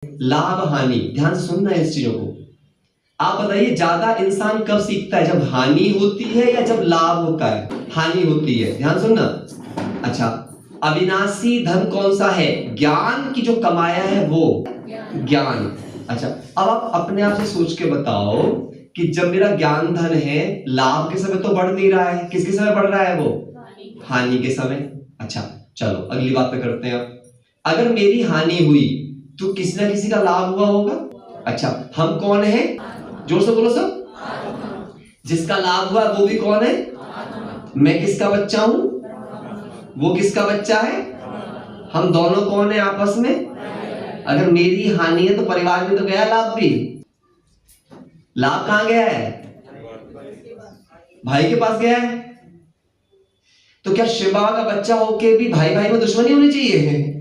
लाभ हानि, ध्यान से सुनना है इस चीजों को। आप बताइए ज्यादा इंसान कब सीखता है, जब हानि होती है या जब लाभ होता है? हानि होती है, ध्यान सुनना। अच्छा, अविनाशी धन कौन सा है? ज्ञान की जो कमाया है वो ज्ञान। अच्छा, अब आप अपने आप से सोच के बताओ कि जब मेरा ज्ञान धन है, लाभ के समय तो बढ़ नहीं रहा है, किसके समय बढ़ रहा है वो? हानि के समय। अच्छा चलो अगली बात पे करते हैं। अब अगर मेरी हानि हुई तो किसी ना किसी का लाभ हुआ होगा। अच्छा, हम कौन है? जोर से बोलो सब। जिसका लाभ हुआ वो भी कौन है? मैं किसका बच्चा हूं? वो किसका बच्चा है? हम दोनों कौन है आपस में? अगर मेरी हानि है तो परिवार में तो गया लाभ भी। लाभ कहां गया है? भाई के पास गया है। तो क्या शिव बाबा का बच्चा होके भी भाई भाई में दुश्मनी होनी चाहिए?